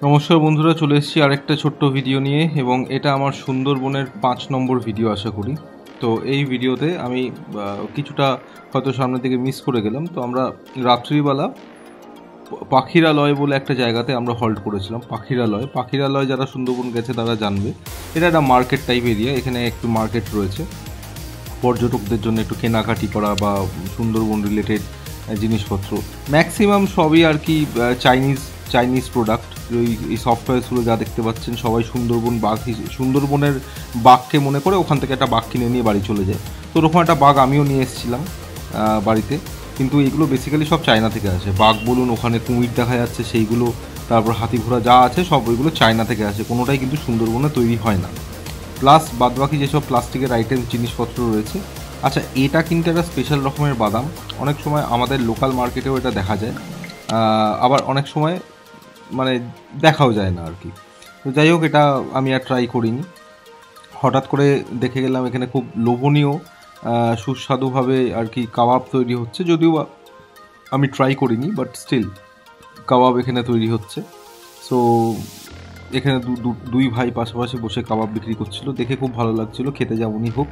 নমস্কার বন্ধুরা, চলে এসেছি আরেকটা ছোট্ট ভিডিও নিয়ে এবং এটা আমার সুন্দরবনের ৫ নম্বর ভিডিও আশা করি। তো এই ভিডিওতে আমি কিছুটা হয়তো সামনে থেকে মিস করে গেলাম। তো আমরা রাত্রিবেলা পাখিরালয় বলে একটা জায়গাতে আমরা হল্ট করেছিলাম। পাখিরালয় যারা সুন্দরবন গেছে তারা জানবে, এটা একটা মার্কেট টাইপ এরিয়া। এখানে একটু মার্কেট রয়েছে পর্যটকদের জন্য, একটু কেনাকাটি করা বা সুন্দরবন রিলেটেড জিনিসপত্র। ম্যাক্সিমাম সবই আর কি চাইনিজ প্রোডাক্ট। এই সফটওয়্যারগুলো যা দেখতে পাচ্ছেন সবাই সুন্দরবনের বাঘকে মনে করে ওখান থেকে একটা বাঘ কিনে নিয়ে বাড়ি চলে যায়। তো ওরকম একটা বাঘ আমিও নিয়ে এসেছিলাম বাড়িতে, কিন্তু এগুলো বেসিক্যালি সব চায়না থেকে আসে। বাঘ বলুন, ওখানে কুমির দেখা যাচ্ছে সেইগুলো, তারপর হাতি ঘোড়া যা আছে সব ওইগুলো চায়না থেকে আসে, কোনোটাই কিন্তু সুন্দরবনে তৈরি হয় না। প্লাস বাদবাকি যেসব প্লাস্টিকের আইটেম জিনিসপত্র রয়েছে। আচ্ছা, এটা কিন্তু একটা স্পেশাল রকমের বাদাম। অনেক সময় আমাদের লোকাল মার্কেটেও এটা দেখা যায়, আবার অনেক সময় মানে দেখাও যায় না আর কি। তো যাই হোক, এটা আমি আর ট্রাই করিনি। হঠাৎ করে দেখে গেলাম এখানে খুব লোভনীয় সুস্বাদুভাবে আর কি কাবাব তৈরি হচ্ছে, যদিও আমি ট্রাই করিনি, বাট স্টিল কাবাব এখানে তৈরি হচ্ছে। সো এখানে দুই ভাই পাশাপাশি বসে কাবাব বিক্রি করছিল, দেখে খুব ভালো লাগছিল। খেতে যেমনই হোক,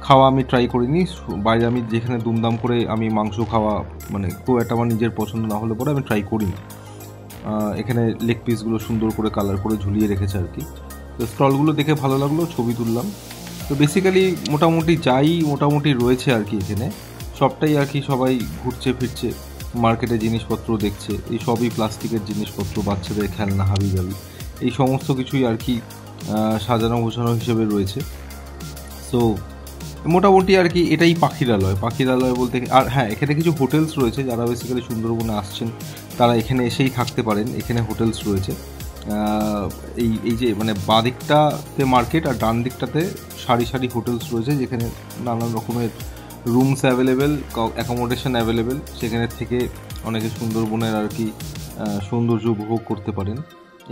খাওয়া আমি ট্রাই করিনি। বাইরে আমি যেখানে দুমদাম করে আমি মাংস খাওয়া, মানে খুব একটা আমার নিজের পছন্দ না হলে পরে আমি ট্রাই করিনি। এখানে লেগ পিসগুলো সুন্দর করে কালার করে ঝুলিয়ে রেখেছে আর কি। তো স্টলগুলো দেখে ভালো লাগলো, ছবি তুললাম। তো বেসিক্যালি মোটামুটি রয়েছে আর কি এখানে, সবটাই আর কি সবাই ঘুরছে ফিরছে, মার্কেটে জিনিসপত্র দেখছে। এই সবই প্লাস্টিকের জিনিসপত্র, বাচ্চাদের খেলনা, হাবিজাবি, এই সমস্ত কিছুই আর কি সাজানো গোছানো হিসেবে রয়েছে। সো মোটামুটি আর কি এটাই পাখিরালয় বলতে। আর হ্যাঁ, এখানে কিছু হোটেলস রয়েছে, যারা বেসিক্যালি সুন্দরবনে আসছেন তারা এখানে এসেই থাকতে পারেন। এখানে হোটেলস রয়েছে, এই যে মানে বাঁ দিকটাতে মার্কেট আর ডান দিকটাতে সারি সারি হোটেলস রয়েছে, যেখানে নানান রকমের রুমস অ্যাভেলেবেল, অ্যাকোমোডেশন অ্যাভেলেবেল। সেখানে থেকে অনেকে সুন্দরবনের আর কি সৌন্দর্য উপভোগ করতে পারেন।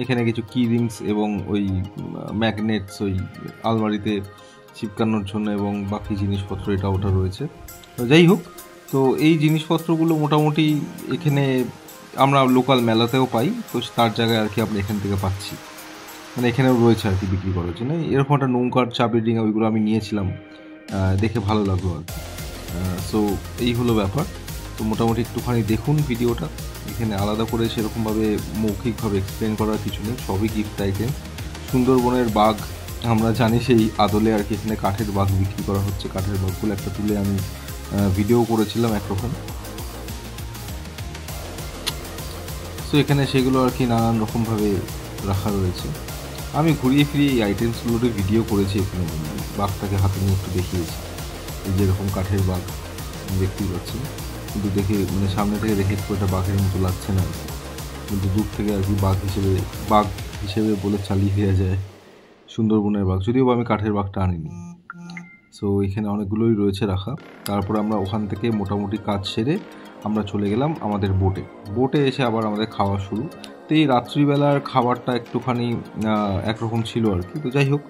এখানে কিছু কি রিংস এবং ওই ম্যাগনেটস ওই আলমারিতে চিপকানোর জন্য এবং বাকি জিনিসপত্র এটা ওটা রয়েছে। তো যাই হোক, তো এই জিনিসপত্রগুলো মোটামুটি এখানে আমরা লোকাল মেলাতেও পাই, তো তার জায়গায় আর কি আমরা এখান থেকে পাচ্ছি, মানে এখানেও রয়েছে আর কি বিক্রি করার জন্য। এরকম একটা নৌকার চাবির ডিঙা ওইগুলো আমি নিয়েছিলাম, দেখে ভালো লাগলো আর কি। সো এই হলো ব্যাপার। তো মোটামুটি একটুখানি দেখুন ভিডিওটা। এখানে আলাদা করে সেরকমভাবে মৌখিকভাবে এক্সপ্লেন করার কিছু নেই, সবই গিফট আইটেম। সুন্দরবনের বাঘ আমরা জানি, সেই আদলে আর কি এখানে কাঠের বাঘ বিক্রি করা হচ্ছে। কাঠের বাঘগুলো একটা তুলে আমি ভিডিও করেছিলাম একরকম। সো এখানে সেগুলো আর কি নানান রকমভাবে রাখা রয়েছে। আমি ঘুরিয়ে ফিরিয়ে এই আইটেমসগুলোর ভিডিও করেছি। এখানে বাঘটাকে হাতে নিয়ে একটু দেখিয়েছি, এই যেরকম কাঠের বাঘ দেখতেই পাচ্ছি, কিন্তু দেখে মানে সামনে থেকে দেখে একটু একটা বাঘের মতো লাগছে না আর কি, কিন্তু দূর থেকে আর কি বাঘ হিসেবে বলে চালিয়ে দেওয়া যায় সুন্দরবনের বাঘ, যদিও আমি কাঠের বাঘটা আনিনি। সো এখানে অনেকগুলোই রয়েছে রাখা। তারপর আমরা ওখান থেকে মোটামুটি কাজ সেরে আমরা চলে গেলাম আমাদের বোটে এসে আবার আমাদের খাওয়া শুরু। তো এই রাত্রিবেলার খাবারটা একটুখানি একরকম ছিল আর কি। তো যাই হোক,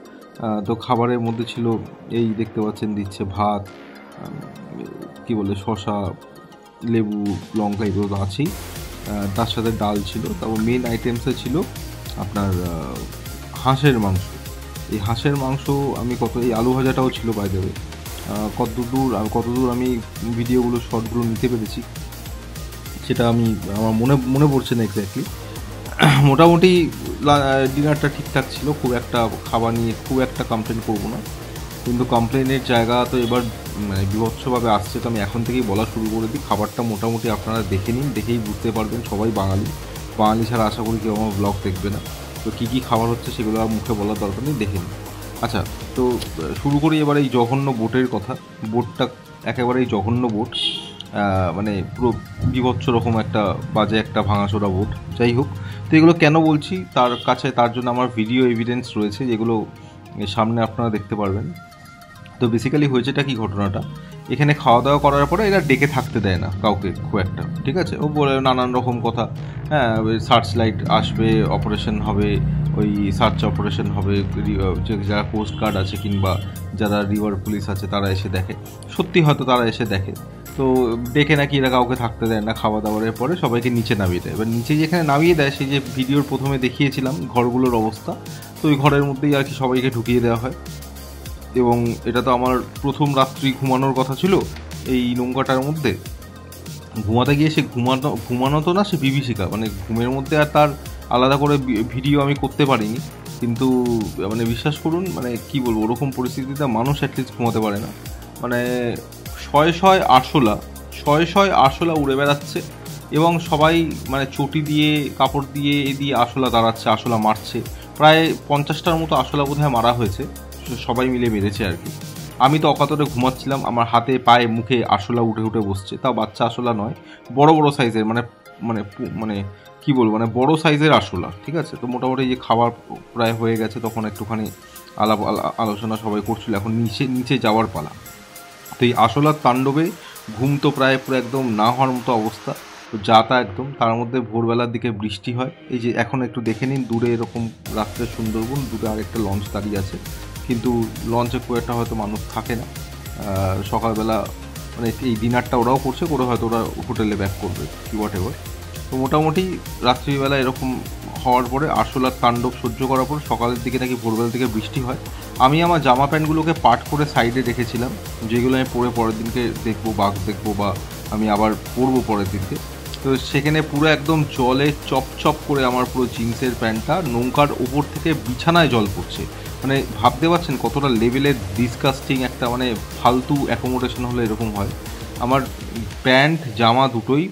তো খাবারের মধ্যে ছিল এই দেখতে পাচ্ছেন, দিচ্ছে ভাত, কি বলে শসা, লেবু, লঙ্কা, এগুলো তো আছেই। তার সাথে ডাল ছিল। তারপর মেন আইটেমসে ছিল আপনার হাঁসের মাংস। এই হাঁসের মাংস এই আলু ভাজাটাও ছিল বাই দ্য ওয়ে। কতদূর আমি ভিডিওগুলো শর্টগুলো নিতে পেরেছি সেটা আমার মনে পড়ছে না এক্স্যাক্টলি। মোটামুটি ডিনারটা ঠিকঠাক ছিল, খুব একটা খাবার নিয়ে খুব একটা কমপ্লেন করবো না, কিন্তু কমপ্লেনের জায়গা তো এবার মানে বিভৎসভাবে আসছে। তো আমি এখন থেকেই বলা শুরু করে দিই, খাবারটা মোটামুটি আপনারা দেখে নিন, দেখেই বুঝতে পারবেন। সবাই বাঙালি ছাড়া আশা করি কেউ আমার ব্লগ দেখবে না। তো কী কী খাবার হচ্ছে সেগুলো আর মুখে বলার দরকার নেই, দেখে নিন। আচ্ছা, তো শুরু করি এবার এই জঘন্য বোটের কথা। বোটটা একেবারেই জঘন্য বোট, মানে পুরো বিভৎস রকম একটা বাজে একটা ভাঙাচোরা বোট। যাই হোক, তো এগুলো কেন বলছি তার জন্য আমার ভিডিও এভিডেন্স রয়েছে, যেগুলো সামনে আপনারা দেখতে পারবেন। তো বেসিক্যালি হয়েছেটা কি ঘটনাটা, এখানে খাওয়া দাওয়া করার পরে এরা ডেকে থাকতে দেয় না কাউকে খুব একটা, ঠিক আছে। ও বলে নানান রকম কথা, হ্যাঁ, সার্চ লাইট আসবে, অপারেশন হবে, ওই সার্চ অপারেশন হবে, যারা কোস্ট গার্ড আছে কিংবা যারা রিভার পুলিশ আছে তারা এসে দেখে। সত্যি হয়তো তারা এসে দেখে, তো দেখে নাকি এরা কাউকে থাকতে দেয় না, খাওয়া দাওয়ারের পরে সবাইকে নিচে নামিয়ে দেয়। এবার নিচে যেখানে নামিয়ে দেয়, সেই যে ভিডিওর প্রথমে দেখিয়েছিলাম ঘরগুলোর অবস্থা, তো ওই ঘরের মধ্যেই আর কি সবাইকে ঢুকিয়ে দেওয়া হয়। এবং এটা তো আমার প্রথম রাত্রি ঘুমানোর কথা ছিল এই নৌকাটার মধ্যে। ঘুমাতে গিয়ে সে ঘুমানো তো না, সে বিভীষিকা, মানে ঘুমের মধ্যে আর তার আলাদা করে ভিডিও আমি করতে পারিনি। কিন্তু মানে বিশ্বাস করুন, মানে কি বলবো, ওরকম পরিস্থিতিতে মানুষ অ্যাটলিস্ট ঘুমাতে পারে না। মানে শয়ে শয়ে আরশোলা উড়ে বেড়াচ্ছে এবং সবাই মানে চটি দিয়ে, কাপড় দিয়ে আরশোলা দাঁড়াচ্ছে, আরশোলা মারছে। প্রায় 50টার মতো আরশোলা বোধহয় মারা হয়েছে, সবাই মিলে মেরেছে আর কি। আমি তো অকাতরে ঘুমাচ্ছিলাম, আমার হাতে পায়ে মুখে আরশোলা উঠে উঠে বসছে, তাও বাচ্চা আরশোলা নয়, বড় বড় সাইজের, মানে মানে মানে কি বলবো, মানে বড় সাইজের আরশোলা। ঠিক আছে, তো মোটামুটি যে খাবার প্রায় হয়ে গেছে, তখন একটুখানি আলোচনা সবাই করছিল, এখন নিচে যাওয়ার পালা। তো এই আরশোলার তাণ্ডবে ঘুম তো প্রায় পুরো একদম না হওয়ার মতো অবস্থা, তো যা তা একদম। তার মধ্যে ভোরবেলার দিকে বৃষ্টি হয়। এই যে এখন একটু দেখে নিন, দূরে এরকম রাত্রে সুন্দরবন, দূরে আরেকটা লঞ্চ দাঁড়িয়ে আছে, কিন্তু লঞ্চে খুব একটা হয়তো মানুষ থাকে না। সকালবেলা মানে এই ডিনারটা ওরাও করছে, করে হয়তো ওরা হোটেলে ব্যাক করবে, কি হোয়াট এভার। তো মোটামুটি রাত্রিবেলা এরকম হওয়ার পরে, আরশোলার তাণ্ডব সহ্য করার পর সকালের দিকে নাকি ভোরবেলার দিকে বৃষ্টি হয়। আমি আমার জামা প্যান্টগুলোকে পাট করে সাইডে রেখেছিলাম, যেগুলো আমি পরে পরের দিনকে দেখবো, বাঘ দেখবো, বা আমি আবার পরবো পরের দিনকে। তো সেখানে পুরো একদম জলে চপ করে আমার পুরো জিন্সের প্যান্টটা নৌকার ওপর থেকে বিছানায় জল পড়ছে। মানে ভাবতে পারছেন কতটা লেভেলের ডিসকাস্টিং একটা, মানে ফালতু অ্যাকোমোডেশন হলে এরকম হয়। আমার প্যান্ট জামা দুটোই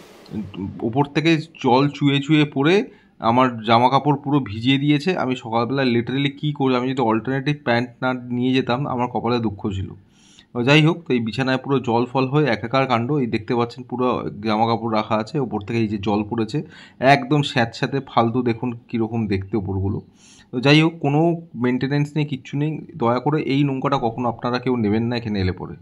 ওপর থেকে জল চুয়ে পড়ে আমার জামা কাপড় পুরো ভিজিয়ে দিয়েছে। আমি সকালবেলা লিটারেলি কী করি, আমি যদি অল্টারনেটিভ প্যান্ট না নিয়ে যেতাম, আমার কপালে দুঃখ ছিল। যাই হোক, তো এই বিছানায় পুরো জল ফল হয়ে একাকার কাণ্ড। এই দেখতে পাচ্ছেন পুরো জামা কাপড় রাখা আছে, ওপর থেকে এই যে জল পড়েছে একদম স্যাঁতস্যাঁতে ফালতু, দেখুন কীরকম দেখতে ওপরগুলো। তো যাই হোক, কোনো মেনটেনেন্স নেই, কিচ্ছু নেই। দয়া করে এই নৌকাটা কখনো আপনারা কেউ নেবেন না এখানে এলে পরে।